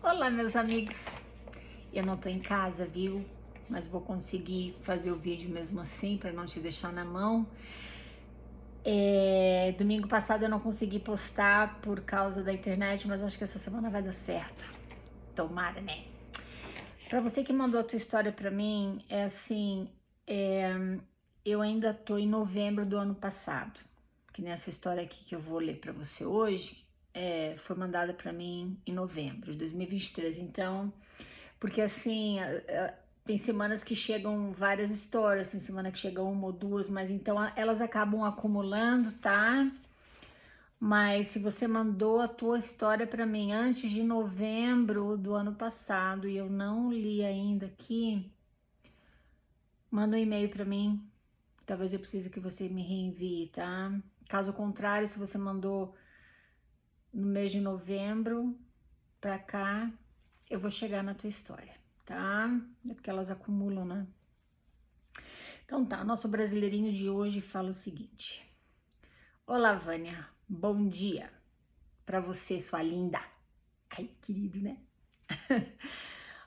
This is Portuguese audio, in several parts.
Olá, meus amigos. Eu não tô em casa, viu? Mas vou conseguir fazer o vídeo mesmo assim, para não te deixar na mão. Domingo passado eu não consegui postar por causa da internet, mas acho que essa semana vai dar certo. Tomara, né? Para você que mandou a tua história para mim, eu ainda tô em novembro do ano passado. Que nessa história aqui que eu vou ler para você hoje, foi mandada para mim em novembro de 2023. Então, porque assim, tem semanas que chegam várias histórias, tem semana que chegam uma ou duas, mas então elas acabam acumulando, tá? Mas se você mandou a tua história para mim antes de novembro do ano passado e eu não li ainda aqui, manda um e-mail para mim. Talvez eu precise que você me reenvie, tá? Caso contrário, se você mandou no mês de novembro pra cá, eu vou chegar na tua história, tá? É porque elas acumulam, né? Então tá, nosso brasileirinho de hoje fala o seguinte. Olá, Vânia, bom dia pra você, sua linda. Ai, querido, né?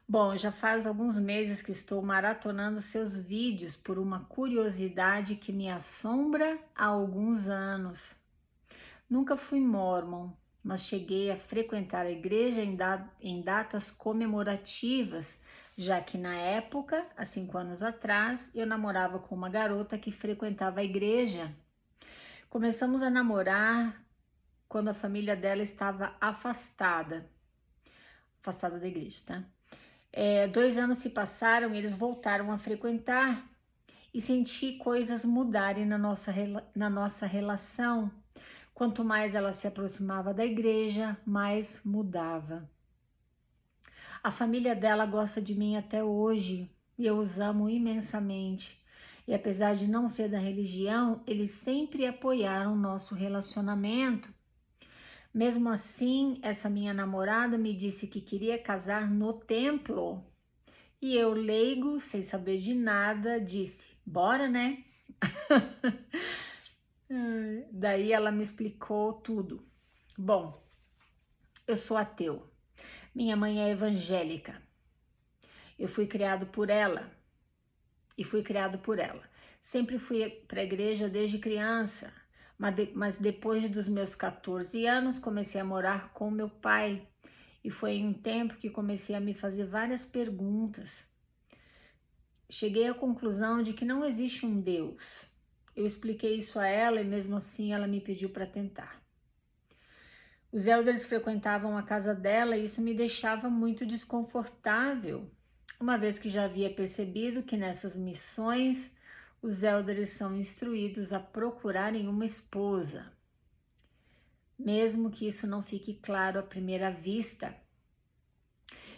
Bom, já faz alguns meses que estou maratonando seus vídeos por uma curiosidade que me assombra há alguns anos. Nunca fui mórmon, mas cheguei a frequentar a igreja em datas comemorativas, já que na época, há 5 anos atrás, eu namorava com uma garota que frequentava a igreja. Começamos a namorar quando a família dela estava afastada da igreja, tá? 2 anos se passaram e eles voltaram a frequentar e senti coisas mudarem na nossa relação. Quanto mais ela se aproximava da igreja, mais mudava. A família dela gosta de mim até hoje e eu os amo imensamente. E apesar de não ser da religião, eles sempre apoiaram nosso relacionamento. Mesmo assim, essa minha namorada me disse que queria casar no templo. E eu, leigo, sem saber de nada, disse: bora, né? Daí ela me explicou tudo. Bom, eu sou ateu. Minha mãe é evangélica. Eu fui criado por ela e fui criado por ela. Sempre fui para a igreja desde criança, mas depois dos meus 14 anos comecei a morar com meu pai e foi em um tempo que comecei a me fazer várias perguntas. Cheguei à conclusão de que não existe um Deus. Eu expliquei isso a ela e mesmo assim ela me pediu para tentar. Os elders frequentavam a casa dela e isso me deixava muito desconfortável, uma vez que já havia percebido que nessas missões os elders são instruídos a procurarem uma esposa. Mesmo que isso não fique claro à primeira vista.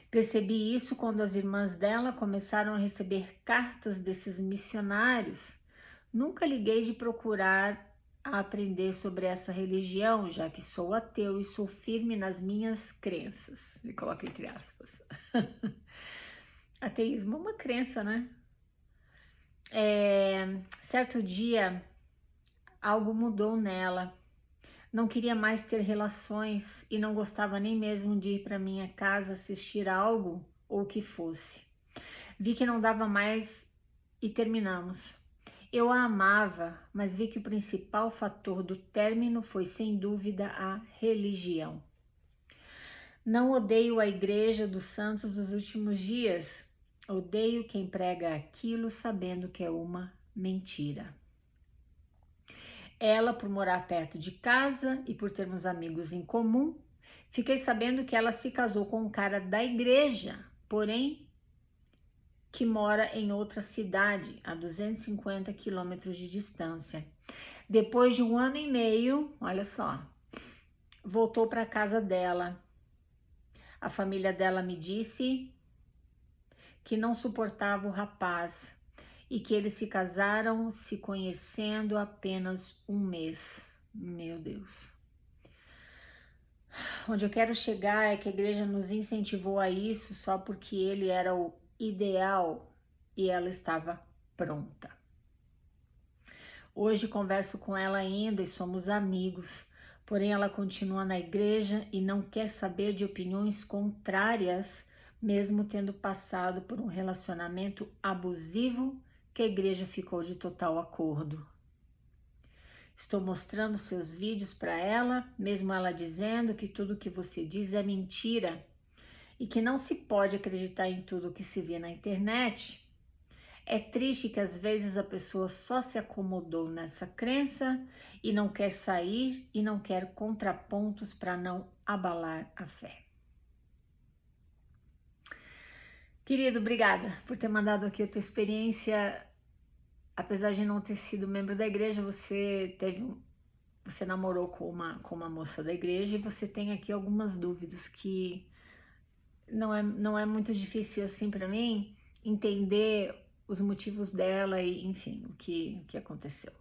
Percebi isso quando as irmãs dela começaram a receber cartas desses missionários. Nunca liguei de procurar a aprender sobre essa religião, já que sou ateu e sou firme nas minhas crenças. Me coloca entre aspas. Ateísmo é uma crença, né? Certo dia, algo mudou nela. Não queria mais ter relações e não gostava nem mesmo de ir para minha casa assistir algo ou o que fosse. Vi que não dava mais e terminamos. Eu a amava, mas vi que o principal fator do término foi sem dúvida a religião. Não odeio a igreja dos santos dos últimos dias. Odeio quem prega aquilo sabendo que é uma mentira. Ela, por morar perto de casa e por termos amigos em comum, fiquei sabendo que ela se casou com um cara da igreja, porém que mora em outra cidade, a 250 quilômetros de distância. Depois de 1 ano e meio, olha só, voltou para a casa dela. A família dela me disse que não suportava o rapaz e que eles se casaram se conhecendo apenas 1 mês. Meu Deus. Onde eu quero chegar é que a igreja nos incentivou a isso só porque ele era o ideal e ela estava pronta. Hoje converso com ela ainda e somos amigos, porém ela continua na igreja e não quer saber de opiniões contrárias, mesmo tendo passado por um relacionamento abusivo que a igreja ficou de total acordo. Estou mostrando seus vídeos para ela, mesmo ela dizendo que tudo que você diz é mentira e que não se pode acreditar em tudo que se vê na internet. É triste que às vezes a pessoa só se acomodou nessa crença e não quer sair e não quer contrapontos para não abalar a fé. Querido, obrigada por ter mandado aqui a tua experiência. Apesar de não ter sido membro da igreja, você namorou com uma moça da igreja e você tem aqui algumas dúvidas que não é muito difícil assim para mim entender os motivos dela e, enfim, o que aconteceu.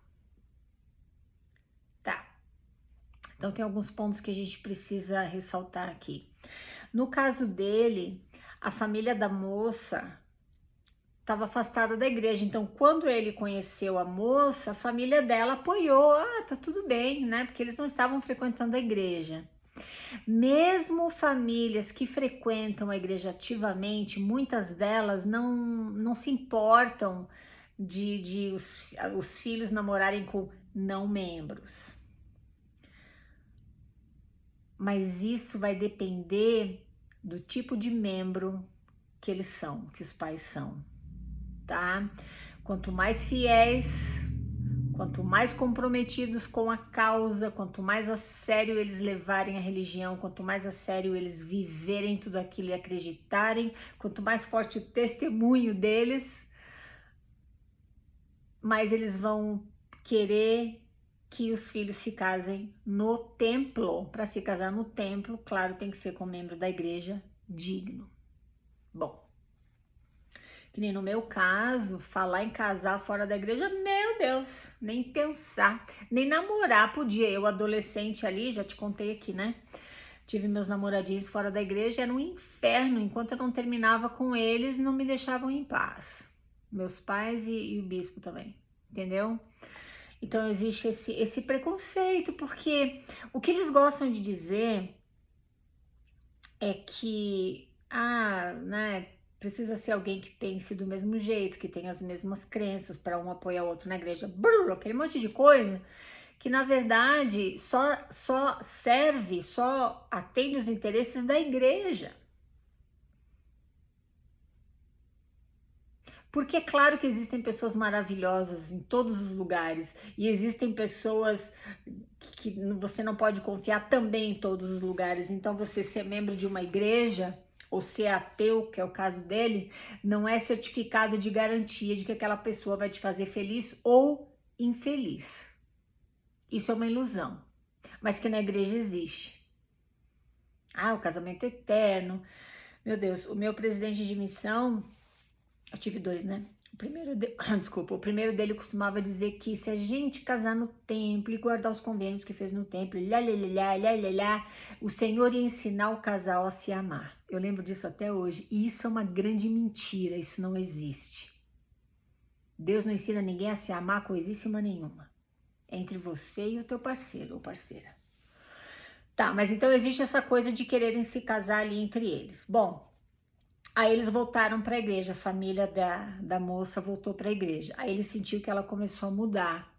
Tá. Então tem alguns pontos que a gente precisa ressaltar aqui. No caso dele, a família da moça estava afastada da igreja, então quando ele conheceu a moça, a família dela apoiou, tá tudo bem, né? Porque eles não estavam frequentando a igreja. Mesmo famílias que frequentam a igreja ativamente, muitas delas não se importam de os filhos namorarem com não membros. Mas isso vai depender do tipo de membro que eles são, que os pais são, tá? Quanto mais fiéis, quanto mais comprometidos com a causa, quanto mais a sério eles levarem a religião, quanto mais a sério eles viverem tudo aquilo e acreditarem, quanto mais forte o testemunho deles, mais eles vão querer que os filhos se casem no templo. Para se casar no templo, claro, tem que ser com um membro da igreja digno. Bom, que nem no meu caso, falar em casar fora da igreja, meu Deus, nem pensar, nem namorar podia. Eu, adolescente ali, já te contei aqui, né? Tive meus namoradinhos fora da igreja, era um inferno. Enquanto eu não terminava com eles, não me deixavam em paz. Meus pais e o bispo também, entendeu? Então existe esse preconceito, porque o que eles gostam de dizer é que, né, precisa ser alguém que pense do mesmo jeito, que tenha as mesmas crenças para um apoiar o outro na igreja, brrr, aquele monte de coisa que na verdade só serve, só atende os interesses da igreja. Porque é claro que existem pessoas maravilhosas em todos os lugares e existem pessoas que você não pode confiar também em todos os lugares. Então você ser membro de uma igreja ou ser ateu, que é o caso dele, não é certificado de garantia de que aquela pessoa vai te fazer feliz ou infeliz. Isso é uma ilusão, mas que na igreja existe. O casamento eterno. Meu Deus, o meu presidente de missão, eu tive dois, né? O primeiro dele costumava dizer que se a gente casar no templo e guardar os convênios que fez no templo, o Senhor ia ensinar o casal a se amar. Eu lembro disso até hoje. E isso é uma grande mentira, isso não existe. Deus não ensina ninguém a se amar coisíssima nenhuma. É entre você e o teu parceiro ou parceira. Tá, mas então existe essa coisa de quererem se casar ali entre eles. Bom, aí eles voltaram para a igreja, a família da moça voltou para a igreja. Aí ele sentiu que ela começou a mudar.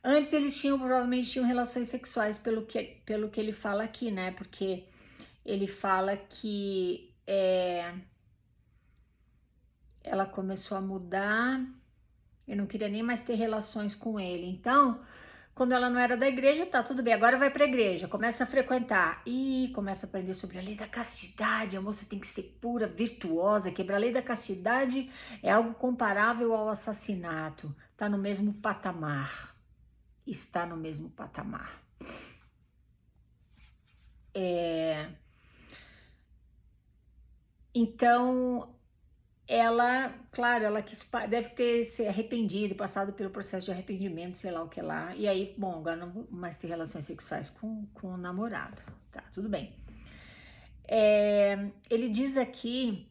Antes eles provavelmente tinham relações sexuais, pelo que ele fala aqui, né? Porque ele fala que ela começou a mudar e não queria nem mais ter relações com ele. Então, quando ela não era da igreja, tá tudo bem, agora vai pra igreja, começa a frequentar e começa a aprender sobre a lei da castidade. A moça tem que ser pura, virtuosa. Quebrar a lei da castidade é algo comparável ao assassinato, tá no mesmo patamar, está no mesmo patamar. Então ela, claro, ela deve ter se arrependido, passado pelo processo de arrependimento, sei lá o que lá. E aí, bom, agora não vou mais ter relações sexuais com o namorado. Tá, tudo bem. Ele diz aqui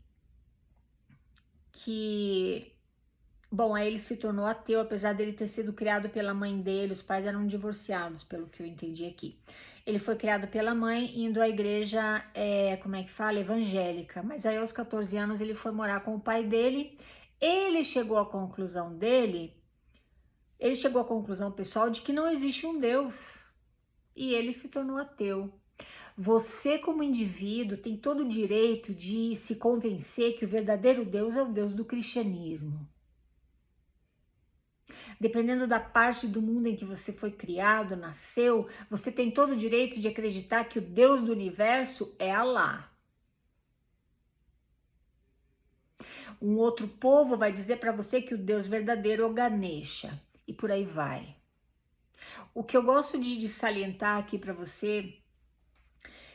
que, bom, aí ele se tornou ateu, apesar dele ter sido criado pela mãe dele, os pais eram divorciados, pelo que eu entendi aqui. Ele foi criado pela mãe, indo à igreja, como é que fala? Evangélica. Mas aí aos 14 anos ele foi morar com o pai dele. Ele chegou à conclusão pessoal, de que não existe um Deus. E ele se tornou ateu. Você, como indivíduo, tem todo o direito de se convencer que o verdadeiro Deus é o Deus do cristianismo. Dependendo da parte do mundo em que você foi criado, nasceu, você tem todo o direito de acreditar que o Deus do universo é Alá. Um outro povo vai dizer para você que o Deus verdadeiro é o Ganesha, e por aí vai. O que eu gosto de salientar aqui para você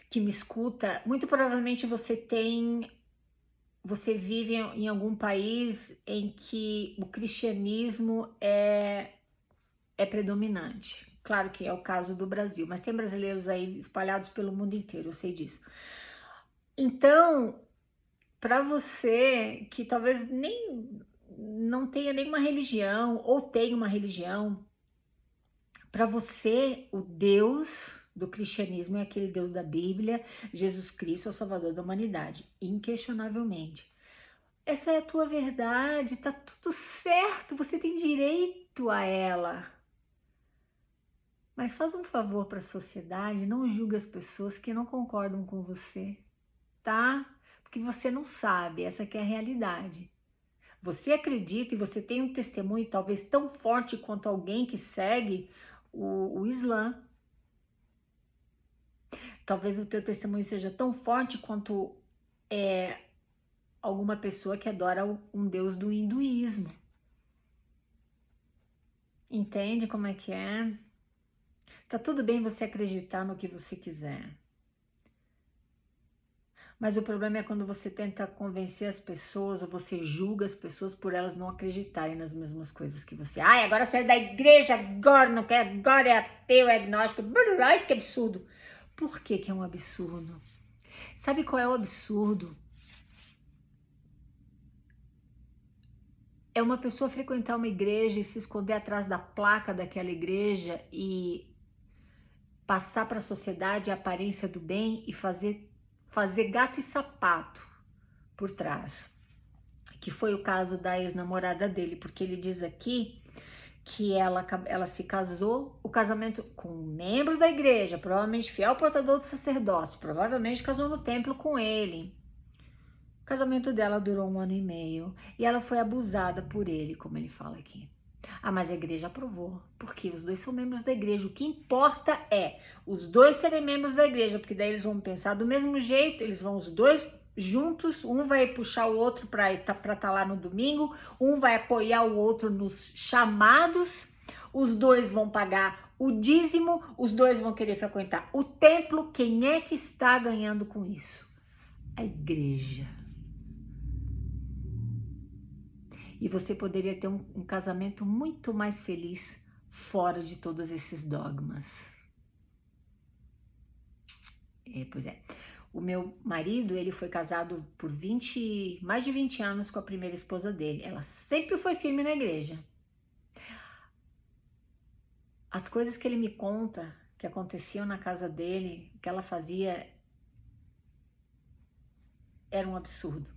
que me escuta, muito provavelmente você vive em algum país em que o cristianismo é predominante. Claro que é o caso do Brasil, mas tem brasileiros aí espalhados pelo mundo inteiro, eu sei disso. Então, para você que talvez não tenha nenhuma religião ou tenha uma religião, para você o Deus do cristianismo é aquele Deus da Bíblia, Jesus Cristo é o Salvador da humanidade, inquestionavelmente. Essa é a tua verdade, tá tudo certo, você tem direito a ela. Mas faz um favor para a sociedade, não julgue as pessoas que não concordam com você, tá? Porque você não sabe, essa que é a realidade. Você acredita e você tem um testemunho talvez tão forte quanto alguém que segue o Islã. Talvez o teu testemunho seja tão forte quanto alguma pessoa que adora um deus do hinduísmo. Entende como é que é? Tá tudo bem você acreditar no que você quiser. Mas o problema é quando você tenta convencer as pessoas ou você julga as pessoas por elas não acreditarem nas mesmas coisas que você. Ai, agora saiu da igreja, agora não quer, agora é ateu, é agnóstico. Ai, que absurdo. Por que que é um absurdo? Sabe qual é o absurdo? É uma pessoa frequentar uma igreja e se esconder atrás da placa daquela igreja e passar para a sociedade a aparência do bem e fazer gato e sapato por trás, que foi o caso da ex-namorada dele, porque ele diz aqui que ela se casou, o casamento com um membro da igreja, provavelmente fiel portador do sacerdócio, provavelmente casou no templo com ele. O casamento dela durou 1 ano e meio e ela foi abusada por ele, como ele fala aqui. Ah, mas a igreja aprovou, porque os dois são membros da igreja. O que importa é os dois serem membros da igreja, porque daí eles vão pensar do mesmo jeito, eles vão os dois juntos, um vai puxar o outro para estar lá no domingo, um vai apoiar o outro nos chamados, os dois vão pagar o dízimo, os dois vão querer frequentar o templo. Quem é que está ganhando com isso? A igreja. E você poderia ter um casamento muito mais feliz fora de todos esses dogmas. Pois é. O meu marido, ele foi casado por mais de 20 anos com a primeira esposa dele. Ela sempre foi firme na igreja. As coisas que ele me conta, que aconteciam na casa dele, que ela fazia, era um absurdo.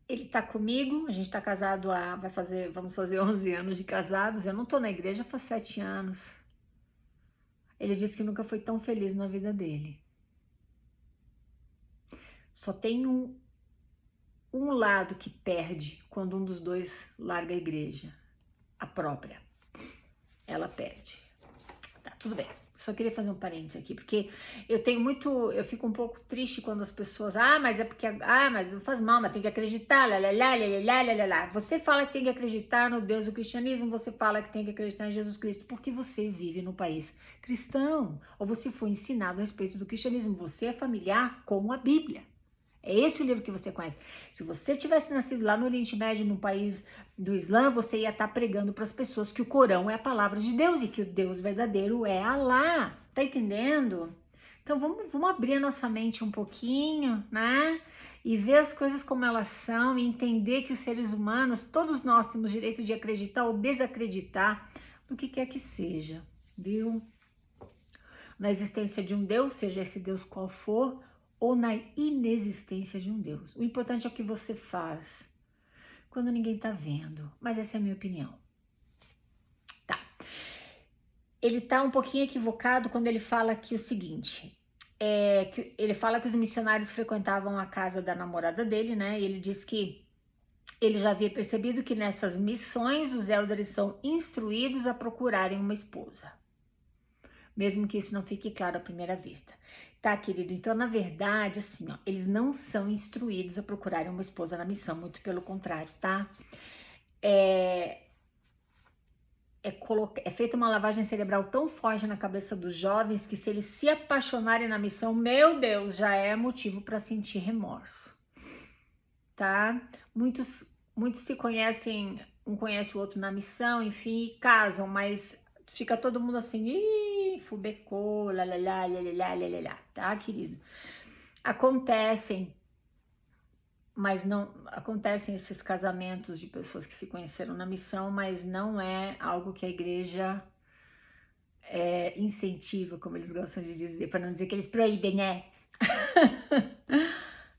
Ele tá comigo, a gente tá casado vamos fazer 11 anos de casados. Eu não tô na igreja faz 7 anos. Ele disse que nunca foi tão feliz na vida dele. Só tem um lado que perde quando um dos dois larga a igreja. A própria. Ela perde. Tá, tudo bem. Só queria fazer um parênteses aqui, porque eu fico um pouco triste quando as pessoas, mas é porque, mas não faz mal, mas tem que acreditar, lá. Você fala que tem que acreditar no Deus do cristianismo, você fala que tem que acreditar em Jesus Cristo, porque você vive no país cristão, ou você foi ensinado a respeito do cristianismo, você é familiar com a Bíblia. É esse o livro que você conhece. Se você tivesse nascido lá no Oriente Médio, num país do Islã, você ia estar pregando para as pessoas que o Corão é a palavra de Deus e que o Deus verdadeiro é Alá. Tá entendendo? Então vamos abrir a nossa mente um pouquinho, né? E ver as coisas como elas são e entender que os seres humanos, todos nós temos direito de acreditar ou desacreditar do que quer que seja, viu? Na existência de um Deus, seja esse Deus qual for, ou na inexistência de um Deus. O importante é o que você faz quando ninguém tá vendo, mas essa é a minha opinião. Tá. Ele tá um pouquinho equivocado quando ele fala que o seguinte, que ele fala que os missionários frequentavam a casa da namorada dele, né? E ele diz que ele já havia percebido que nessas missões os elders são instruídos a procurarem uma esposa. Mesmo que isso não fique claro à primeira vista. Tá, querido? Então, na verdade, assim, ó, eles não são instruídos a procurarem uma esposa na missão, muito pelo contrário, tá? É feita uma lavagem cerebral tão forte na cabeça dos jovens que se eles se apaixonarem na missão, meu Deus, já é motivo para sentir remorso, tá? Muitos se conhecem, um conhece o outro na missão, enfim, e casam, mas fica todo mundo assim, ih, fubecou, lalala, lalala, tá, querido? Acontecem, mas não acontecem esses casamentos de pessoas que se conheceram na missão, mas não é algo que a igreja incentiva, como eles gostam de dizer, para não dizer que eles proíbem, né?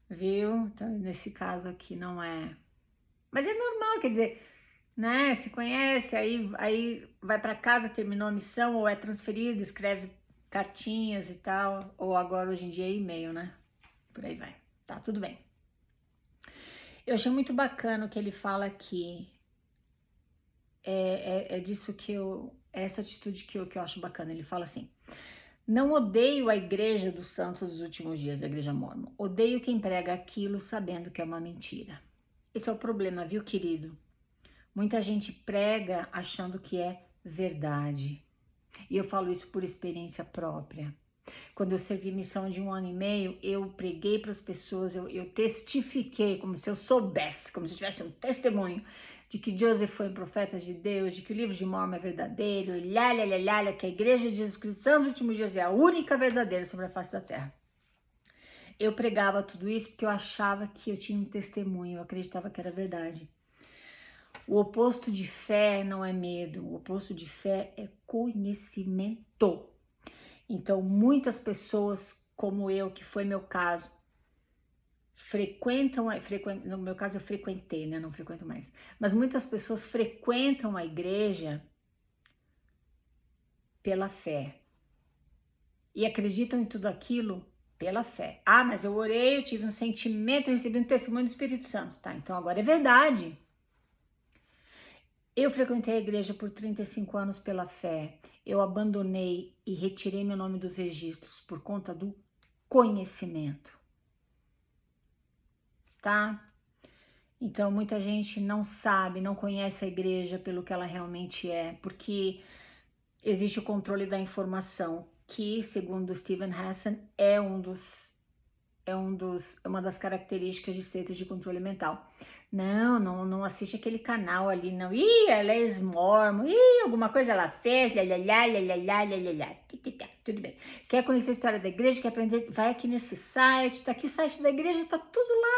Viu? Então, nesse caso aqui não é. Mas é normal, quer dizer, né? Se conhece, aí vai para casa, terminou a missão, ou é transferido, escreve cartinhas e tal, ou agora hoje em dia é e-mail, né? Por aí vai. Tá, tudo bem. Eu achei muito bacana o que ele fala aqui. É disso que essa atitude que eu acho bacana. Ele fala assim: não odeio a igreja dos santos dos últimos dias, a igreja mórmon. Odeio quem prega aquilo sabendo que é uma mentira. Esse é o problema, viu, querido? Muita gente prega achando que é verdade. E eu falo isso por experiência própria. Quando eu servi missão de 1 ano e meio, eu preguei para as pessoas, eu testifiquei como se eu soubesse, como se eu tivesse um testemunho de que Joseph foi um profeta de Deus, de que o livro de Mórmon é verdadeiro, que a igreja de Jesus Cristo dos últimos dias é a única verdadeira sobre a face da terra. Eu pregava tudo isso porque eu achava que eu tinha um testemunho, eu acreditava que era verdade. O oposto de fé não é medo, o oposto de fé é conhecimento. Então, muitas pessoas como eu, que foi meu caso, no meu caso eu frequentei, né? Não frequento mais. Mas muitas pessoas frequentam a igreja pela fé. E acreditam em tudo aquilo pela fé. Ah, mas eu orei, eu tive um sentimento, eu recebi um testemunho do Espírito Santo. Tá, então agora é verdade. Eu frequentei a igreja por 35 anos pela fé. Eu abandonei e retirei meu nome dos registros por conta do conhecimento. Tá? Então, muita gente não sabe, não conhece a igreja pelo que ela realmente é, porque existe o controle da informação, que, segundo Steven Hassan, é uma das características de seitas de controle mental. Não assiste aquele canal ali, não. Ih, ela é ex-mormon, ih, alguma coisa ela fez, tudo bem. Quer conhecer a história da igreja, quer aprender, vai aqui nesse site, tá aqui o site da igreja, tá tudo lá,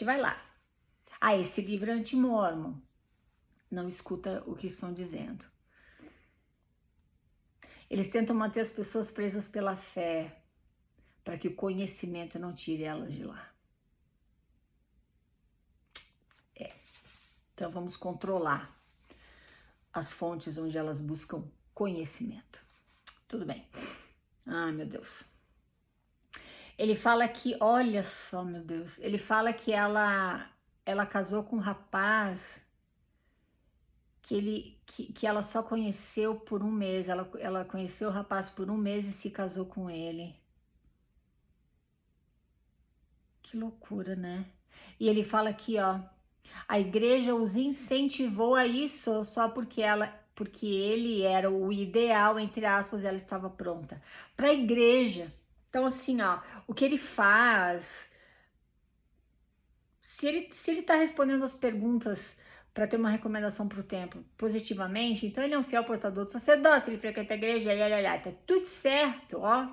vai lá. Ah, esse livro é anti-mormon. Não escuta o que estão dizendo. Eles tentam manter as pessoas presas pela fé, para que o conhecimento não tire elas de lá. Então vamos controlar as fontes onde elas buscam conhecimento. Tudo bem. Ai, meu Deus. Ele fala que, olha só, meu Deus, ele fala que ela casou com um rapaz que ela só conheceu por 1 mês. Ela conheceu o rapaz por 1 mês e se casou com ele. Que loucura, né? E ele fala aqui, ó, a igreja os incentivou a isso só porque ele era o ideal, entre aspas, e ela estava pronta para a igreja. Então, assim, ó, o que ele faz, se ele tá respondendo as perguntas para ter uma recomendação para o templo positivamente, então ele é um fiel portador do sacerdócio, ele frequenta a igreja, tá tudo certo, ó.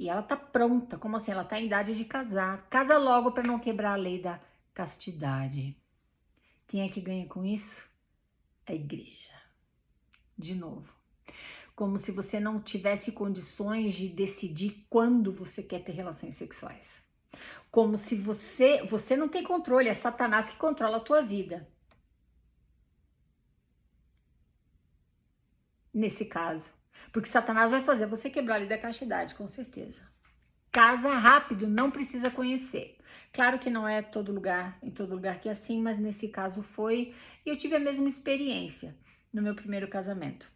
E ela tá pronta, como assim? Ela tá em idade de casar. Casa logo para não quebrar a lei da castidade. Quem é que ganha com isso? a igreja. De novo. Como se você não tivesse condições de decidir quando você quer ter relações sexuais. Como se você não tem controle, é Satanás que controla a tua vida. Nesse caso. Porque Satanás vai fazer você quebrar a lei da castidade, com certeza. Casa rápido, não precisa conhecer. Claro que não é em todo lugar que é assim, mas nesse caso foi. E eu tive a mesma experiência no meu primeiro casamento.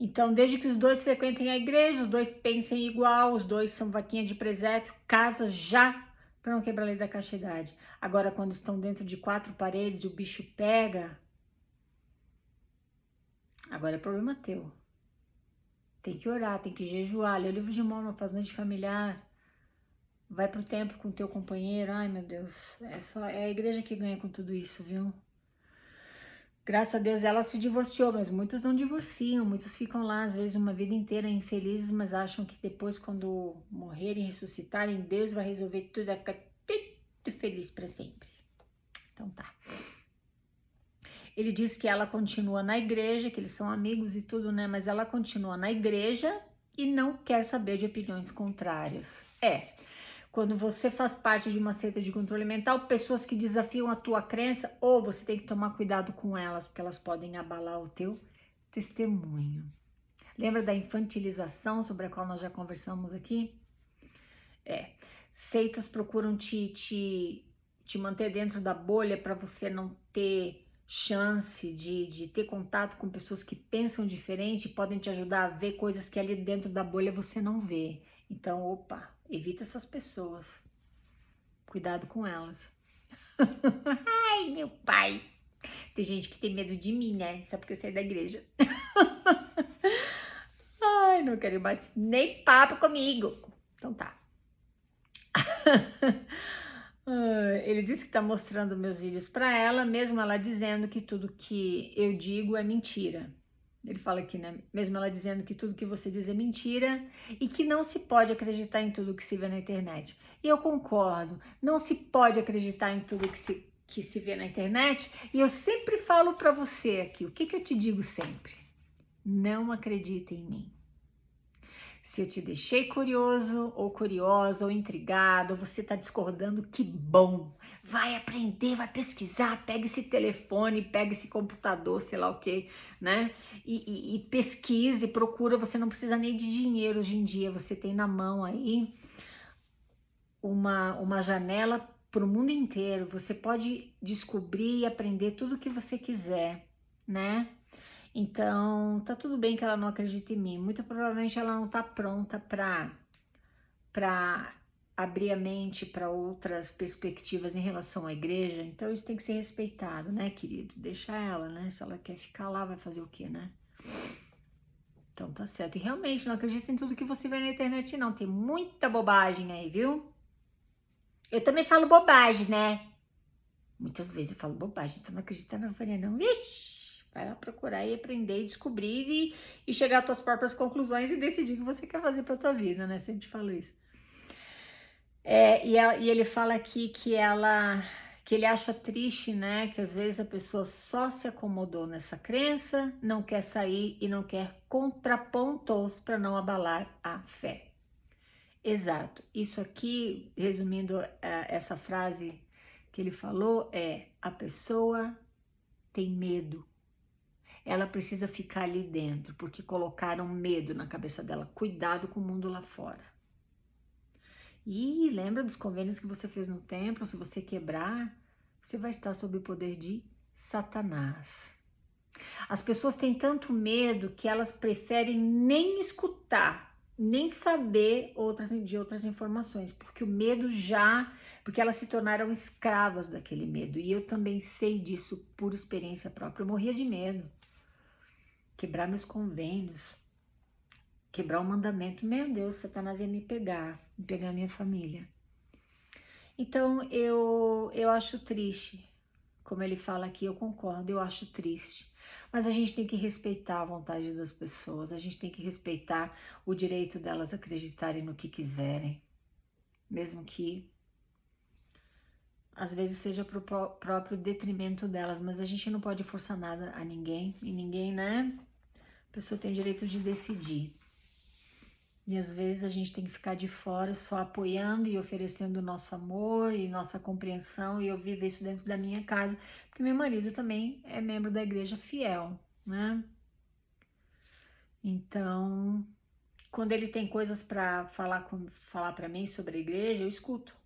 Então, desde que os dois frequentem a igreja, os dois pensem igual, os dois são vaquinha de presépio, casa já para não quebrar a lei da castidade. Agora, quando estão dentro de 4 paredes e o bicho pega, agora é problema teu. Tem que orar, tem que jejuar, ler o livro de Mórmon, faz noite familiar, vai pro templo com o teu companheiro. Ai, meu Deus, é a igreja que ganha com tudo isso, viu? Graças a Deus ela se divorciou, mas muitos não divorciam, muitos ficam lá às vezes uma vida inteira infelizes, mas acham que depois quando morrerem, ressuscitarem, Deus vai resolver tudo, vai ficar muito feliz para sempre. Então tá. Ele diz que ela continua na igreja, que eles são amigos e tudo, né? Mas ela continua na igreja e não quer saber de opiniões contrárias. Quando você faz parte de uma seita de controle mental, pessoas que desafiam a tua crença, ou você tem que tomar cuidado com elas, porque elas podem abalar o teu testemunho. Lembra da infantilização sobre a qual nós já conversamos aqui? Seitas procuram te manter dentro da bolha para você não ter chance de ter contato com pessoas que pensam diferente e podem te ajudar a ver coisas que ali dentro da bolha você não vê. Então, opa, evita essas pessoas. Cuidado com elas. Ai, meu pai. Tem gente que tem medo de mim, né? Só porque eu saí da igreja. Ai, não quero mais nem papo comigo. Então tá. Ele disse que tá mostrando meus vídeos para ela, mesmo ela dizendo que tudo que eu digo é mentira. Ele fala aqui, né? Mesmo ela dizendo que tudo que você diz é mentira e que não se pode acreditar em tudo que se vê na internet. E eu concordo, não se pode acreditar em tudo que se vê na internet. E eu sempre falo para você aqui, o que eu te digo sempre? Não acredita em mim. Se eu te deixei curioso ou curiosa ou intrigado, ou você está discordando, que bom! Vai aprender, vai pesquisar, pega esse telefone, pega esse computador, sei lá o que, né? E pesquise, procura, você não precisa nem de dinheiro hoje em dia, você tem na mão aí uma janela para o mundo inteiro, você pode descobrir e aprender tudo o que você quiser, né? Então, tá tudo bem que ela não acredita em mim. Muito provavelmente ela não tá pronta para abrir a mente para outras perspectivas em relação à igreja. Então, isso tem que ser respeitado, né, querido? Deixa ela, né? Se ela quer ficar lá, vai fazer o quê, né? Então, tá certo. E realmente, não acredita em tudo que você vê na internet, não. Tem muita bobagem aí, viu? Eu também falo bobagem, né? Muitas vezes eu falo bobagem, então não acredita na Vânia, não. Ixi! Vai lá procurar e aprender e descobrir e chegar às tuas próprias conclusões e decidir o que você quer fazer para tua vida, né? Sempre falo isso. E ele fala aqui que ele acha triste, né? Que às vezes a pessoa só se acomodou nessa crença, não quer sair e não quer contrapontos para não abalar a fé. Exato. Isso aqui, resumindo essa frase que ele falou, a pessoa tem medo. Ela precisa ficar ali dentro, porque colocaram medo na cabeça dela. Cuidado com o mundo lá fora. E lembra dos convênios que você fez no templo? Se você quebrar, você vai estar sob o poder de Satanás. As pessoas têm tanto medo que elas preferem nem escutar, nem saber de outras informações, porque o medo porque elas se tornaram escravas daquele medo. E eu também sei disso por experiência própria. Eu morria de medo. Quebrar meus convênios, quebrar o mandamento. Meu Deus, Satanás ia me pegar minha família. Então, eu acho triste, como ele fala aqui, eu concordo, eu acho triste. Mas a gente tem que respeitar a vontade das pessoas, a gente tem que respeitar o direito delas acreditarem no que quiserem, mesmo que às vezes seja pro próprio detrimento delas, mas a gente não pode forçar nada a ninguém, e ninguém, né? A pessoa tem o direito de decidir. E às vezes a gente tem que ficar de fora só apoiando e oferecendo o nosso amor e nossa compreensão, e eu vivo isso dentro da minha casa, porque meu marido também é membro da igreja fiel, né? Então, quando ele tem coisas para falar para mim sobre a igreja, eu escuto.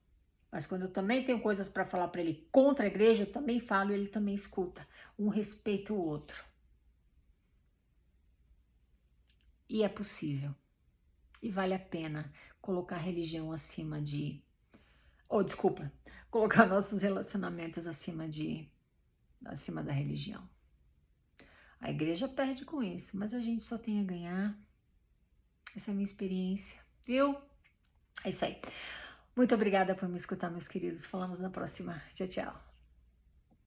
Mas quando eu também tenho coisas para falar para ele contra a igreja, eu também falo e ele também escuta. Um respeita o outro. E é possível. E vale a pena colocar a religião acima de... Ou, desculpa, colocar nossos relacionamentos acima da religião. A igreja perde com isso, mas a gente só tem a ganhar. Essa é a minha experiência, viu? É isso aí. Muito obrigada por me escutar, meus queridos. Falamos na próxima. Tchau, tchau.